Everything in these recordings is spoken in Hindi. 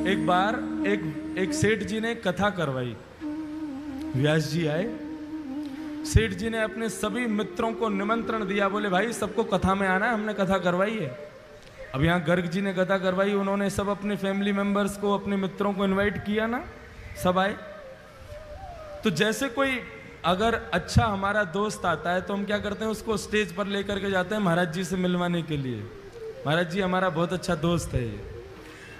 एक बार एक सेठ जी ने कथा करवाई। व्यास जी आए, सेठ जी ने अपने सभी मित्रों को निमंत्रण दिया, बोले भाई सबको कथा में आना है, हमने कथा करवाई है। अब यहाँ गर्ग जी ने कथा करवाई, उन्होंने सब अपने फैमिली मेंबर्स को, अपने मित्रों को इनवाइट किया ना, सब आए। तो जैसे कोई अगर अच्छा हमारा दोस्त आता है तो हम क्या करते हैं, उसको स्टेज पर लेकर के जाते हैं महाराज जी से मिलवाने के लिए, महाराज जी हमारा बहुत अच्छा दोस्त है ये।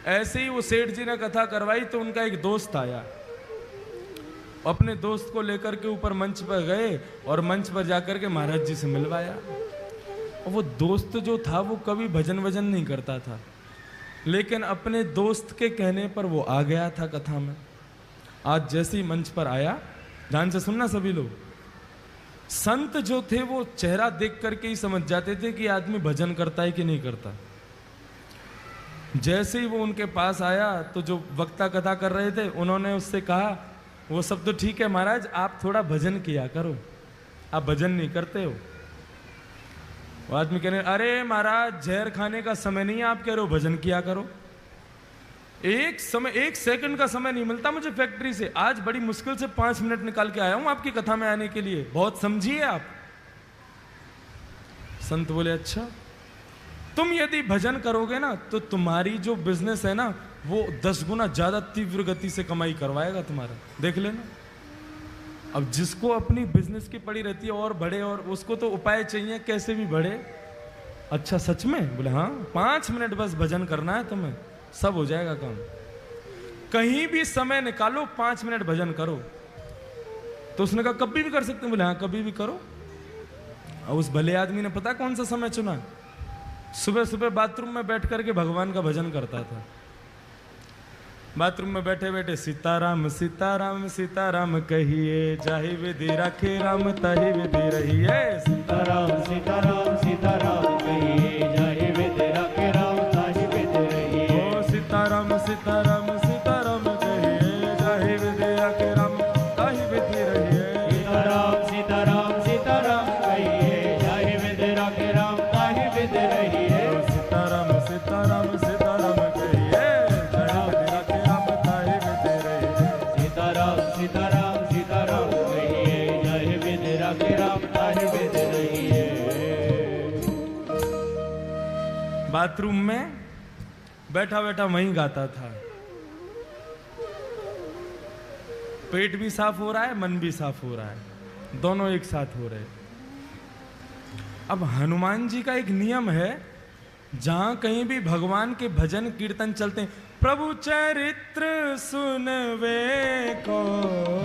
ऐसे ही वो सेठ जी ने कथा करवाई तो उनका एक दोस्त आया, अपने दोस्त को लेकर के ऊपर मंच पर गए और मंच पर जाकर के महाराज जी से मिलवाया। और वो दोस्त जो था वो कभी भजन वजन नहीं करता था, लेकिन अपने दोस्त के कहने पर वो आ गया था कथा में। आज जैसे ही मंच पर आया, ध्यान से सुनना सभी लोग, संत जो थे वो चेहरा देख करके ही समझ जाते थे कि आदमी भजन करता है कि नहीं करता। जैसे ही वो उनके पास आया तो जो वक्ता कथा कर रहे थे उन्होंने उससे कहा, वो सब तो ठीक है महाराज, आप थोड़ा भजन किया करो, आप भजन नहीं करते हो। वो आदमी कहने, अरे महाराज जहर खाने का समय नहीं है, आप कह रहे हो भजन किया करो। एक सेकंड का समय नहीं मिलता मुझे फैक्ट्री से, आज बड़ी मुश्किल से 5 मिनट निकाल के आया हूं आपकी कथा में आने के लिए, बहुत समझिए आप। संत बोले, अच्छा तुम यदि भजन करोगे ना तो तुम्हारी जो बिजनेस है ना वो 10 गुना ज्यादा तीव्र गति से कमाई करवाएगा तुम्हारा, देख लेना। अब जिसको अपनी बिजनेस की पड़ी रहती है और बढ़े, और उसको तो उपाय चाहिए कैसे भी बढ़े। अच्छा सच में? बोले हाँ, 5 मिनट बस भजन करना है तुम्हें, सब हो जाएगा काम। कहीं भी समय निकालो, 5 मिनट भजन करो। तो उसने कहा कभी भी कर सकते हैं? बोले हाँ कभी भी करो। और उस भले आदमी ने पता कौन सा समय चुना? सुबह सुबह बाथरूम में बैठ करके भगवान का भजन करता था। बाथरूम में बैठे बैठे सीताराम सीताराम सीताराम कहिए, जाहि विधि राखे राम ताहि विधि रहिए। सीताराम सीताराम सीताराम कहिए, जाहि विधि राखे राम ताहि विधि रहिए। ओ सीताराम सीताराम सीताराम कहिए, जाहि विधि राखे राम ताहि विधि रहिए। सीताराम सीताराम सीताराम कहिए, जाहि विधि राखे राम ताहि विधि रहिए। सीताराम सीताराम सीताराम कहिए, जाहि विधि राखे राम ताहि विधि रहिए। सीताराम सीताराम सीताराम कहिए, जाहि विधि राखे राम ताहि विधि रहिए। बाथरूम में बैठा बैठा वहीं गाता था। पेट भी साफ हो रहा है, मन भी साफ हो रहा है, दोनों एक साथ हो रहे। अब हनुमान जी का एक नियम है, जहां कहीं भी भगवान के भजन कीर्तन चलते हैं, प्रभु चरित्र सुनवे को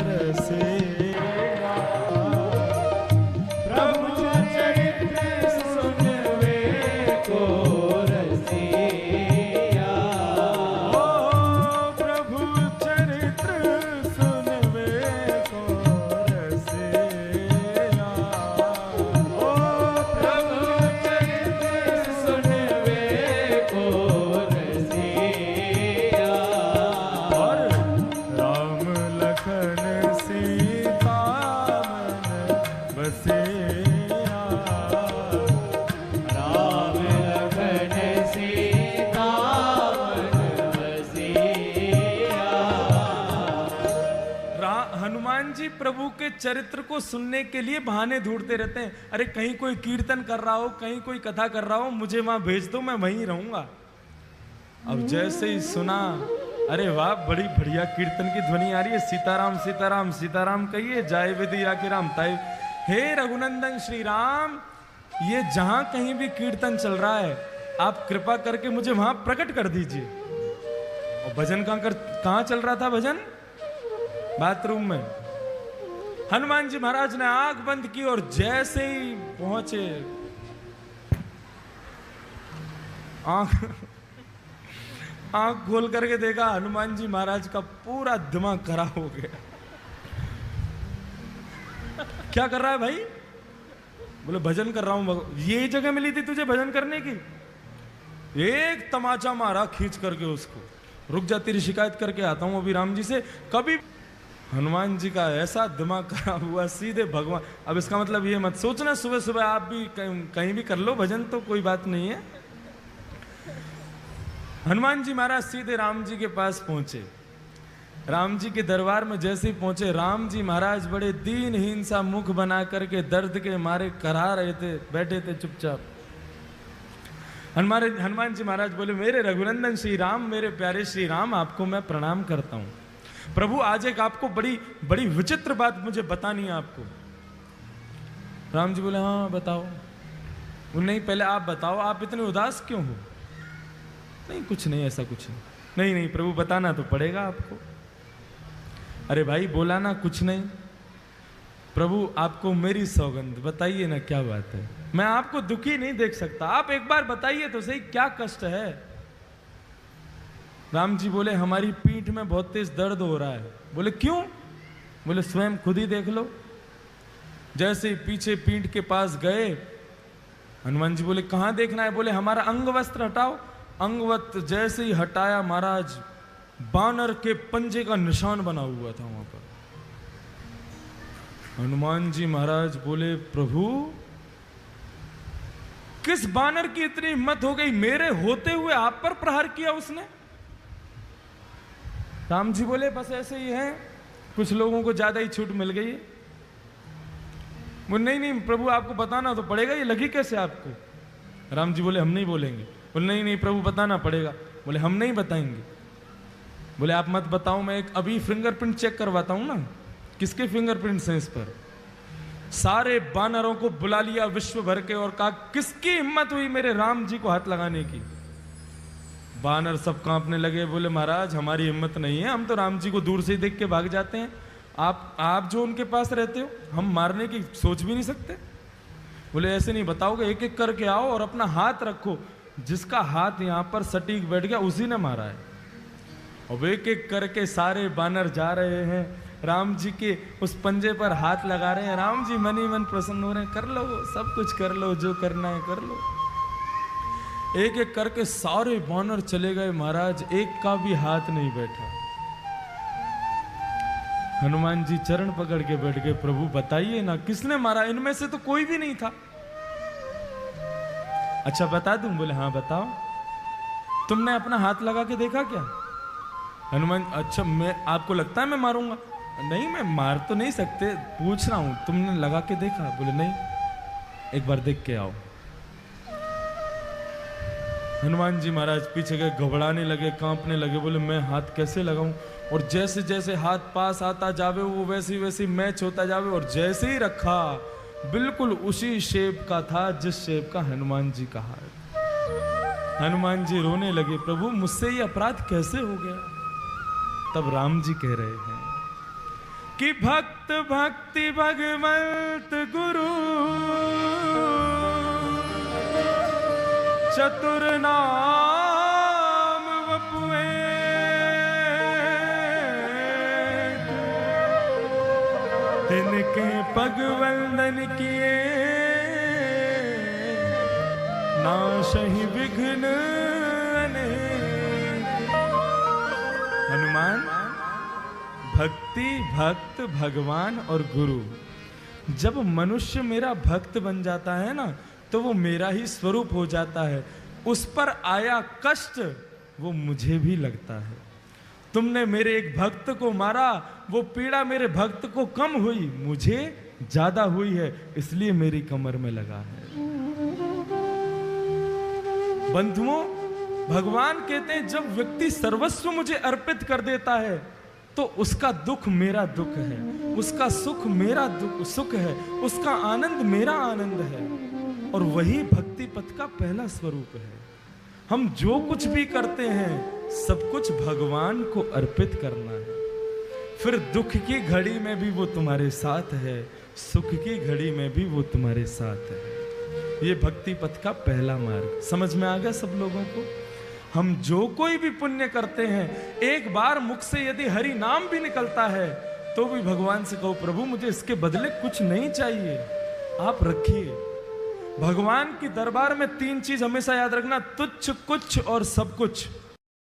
रसिया, प्रभु चरित्र सुनवे को रसिया। ओ प्रभु चरित्र सुनवे को रसिया। ओ प्रभु चरित्र सुनवे को रसिया। और राम लखन सीता मन बसिया। राम लखन सीता मन बसिया। हनुमान जी प्रभु के चरित्र को सुनने के लिए बहाने ढूंढते रहते हैं। अरे कहीं कोई कीर्तन कर रहा हो, कहीं कोई कथा कर रहा हो, मुझे वहां भेज दो, मैं वहीं रहूंगा। अब जैसे ही सुना, अरे वाह बड़ी बढ़िया कीर्तन की ध्वनि आ रही है, सीताराम सीताराम सीताराम कहिए, जाय विधि राखे राम ताहि। हे रघुनंदन श्री राम, ये जहां कहीं भी कीर्तन चल रहा है, आप कृपा करके मुझे वहां प्रकट कर दीजिए। और भजन कहां चल रहा था? भजन बाथरूम में। हनुमान जी महाराज ने आंख बंद की और जैसे ही पहुंचे, आंख खोल करके देखा, हनुमान जी महाराज का पूरा दिमाग खराब हो गया। क्या कर रहा है भाई? बोले भजन कर रहा हूं। ये जगह मिली थी तुझे भजन करने की? एक तमाचा मारा खींच करके उसको, रुक जा तेरी शिकायत करके आता हूं अभी राम जी से। कभी हनुमान जी का ऐसा दिमाग खराब हुआ, सीधे भगवान। अब इसका मतलब ये मत सोचना सुबह सुबह आप भी कहीं भी कर लो भजन, तो कोई बात नहीं है। हनुमान जी महाराज सीधे राम जी के पास पहुंचे। राम जी के दरबार में जैसे ही पहुंचे, राम जी महाराज बड़े दीनहीन सा मुख बना करके दर्द के मारे करा रहे थे, बैठे थे चुपचाप। हनुमान जी महाराज बोले, मेरे रघुनंदन श्री राम, मेरे प्यारे श्री राम, आपको मैं प्रणाम करता हूं। प्रभु आज एक आपको बड़ी बड़ी विचित्र बात मुझे बतानी है आपको। राम जी बोले, हाँ बताओ। नहीं पहले आप बताओ, आप इतने उदास क्यों हो? नहीं कुछ नहीं, ऐसा कुछ नहीं। नहीं नहीं प्रभु बताना तो पड़ेगा आपको। अरे भाई बोला ना कुछ नहीं। प्रभु आपको मेरी सौगंध, बताइए ना क्या बात है। मैं आपको दुखी नहीं देख सकता, आप एक बार बताइए तो सही क्या कष्ट है। राम जी बोले, हमारी पीठ में बहुत तेज दर्द हो रहा है। बोले क्यों? बोले स्वयं खुद ही देख लो। जैसे ही पीछे पीठ के पास गए, हनुमान जी बोले कहां देखना है? बोले हमारा अंग वस्त्र हटाओ। अंगवत जैसे ही हटाया महाराज, बानर के पंजे का निशान बना हुआ था वहां पर। हनुमान जी महाराज बोले, प्रभु किस बानर की इतनी हिम्मत हो गई, मेरे होते हुए आप पर प्रहार किया उसने? राम जी बोले, बस ऐसे ही है, कुछ लोगों को ज्यादा ही छूट मिल गई है। बोले नहीं नहीं प्रभु आपको बताना तो पड़ेगा, ये लगी कैसे आपको? राम जी बोले, हम नहीं बोलेंगे। बोले नहीं नहीं प्रभु बताना पड़ेगा। बोले हम नहीं बताएंगे। बोले आप मत बताओ, मैं एक अभी फिंगरप्रिंट चेक करवाता हूं ना। किसके फिंगरप्रिंट्स हैं इस पर? सारे बानरों को बुला लिया विश्व भर के और कहा, किसकी हिम्मत हुई मेरे राम जी को हाथ लगाने की? बानर सब कांपने लगे। बोले महाराज हमारी हिम्मत नहीं है, हम तो राम जी को दूर से ही देख के भाग जाते हैं। आप जो उनके पास रहते हो, हम मारने की सोच भी नहीं सकते। बोले ऐसे नहीं बताओगे, एक एक करके आओ और अपना हाथ रखो। जिसका हाथ यहां पर सटीक बैठ गया उसी ने मारा है। अब एक एक करके सारे बानर जा रहे हैं, राम जी के उस पंजे पर हाथ लगा रहे हैं। राम जी मन ही मन प्रसन्न हो रहे हैं, कर लो सब कुछ कर लो, जो करना है कर लो। एक एक करके सारे बानर चले गए महाराज, एक का भी हाथ नहीं बैठा। हनुमान जी चरण पकड़ के बैठ गए, प्रभु बताइए ना किसने मारा? इनमें से तो कोई भी नहीं था। अच्छा बता दूं? बोले हाँ बताओ। तुमने अपना हाथ लगा के देखा क्या? हनुमान, अच्छा मैं, आपको लगता है मैं मारूंगा? नहीं मैं मार तो नहीं सकते, पूछ रहा हूं तुमने लगा के देखा? बोले नहीं, एक बार देख के आओ। हनुमान जी महाराज पीछे गए, घबराने लगे, कांपने लगे। बोले मैं हाथ कैसे लगाऊं? और जैसे जैसे हाथ पास आता जावे वो वैसे वैसे मैच होता जावे, और जैसे ही रखा बिल्कुल उसी शेप का था जिस शेप का हनुमान जी का हाथ। हनुमान जी रोने लगे, प्रभु मुझसे ये अपराध कैसे हो गया? तब राम जी कह रहे हैं कि भक्त भक्ति भगवंत गुरु चतुर नाम वपुए, तिनके पग वंदन किए, नाशहि विघ्न अनेक। हनुमान, भक्ति, भक्त, भगवान और गुरु, जब मनुष्य मेरा भक्त बन जाता है ना, तो वो मेरा ही स्वरूप हो जाता है। उस पर आया कष्ट वो मुझे भी लगता है। तुमने मेरे एक भक्त को मारा, वो पीड़ा मेरे भक्त को कम हुई, मुझे ज्यादा हुई है, इसलिए मेरी कमर में लगा है। बंधुओं, भगवान कहते हैं जब व्यक्ति सर्वस्व मुझे अर्पित कर देता है तो उसका दुख मेरा दुख है, उसका सुख मेरा सुख है, उसका आनंद मेरा आनंद है। और वही भक्ति पथ का पहला स्वरूप है। हम जो कुछ भी करते हैं सब कुछ भगवान को अर्पित करना है। फिर दुख की घड़ी में भी वो तुम्हारे साथ है, सुख की घड़ी में भी वो तुम्हारे साथ है। ये भक्ति पथ का पहला मार्ग समझ में आ गया सब लोगों को? हम जो कोई भी पुण्य करते हैं, एक बार मुख से यदि हरि नाम भी निकलता है तो भी भगवान से कहो, प्रभु मुझे इसके बदले कुछ नहीं चाहिए, आप रखिए। भगवान की दरबार में तीन चीज हमेशा याद रखना, तुच्छ, कुछ और सब कुछ।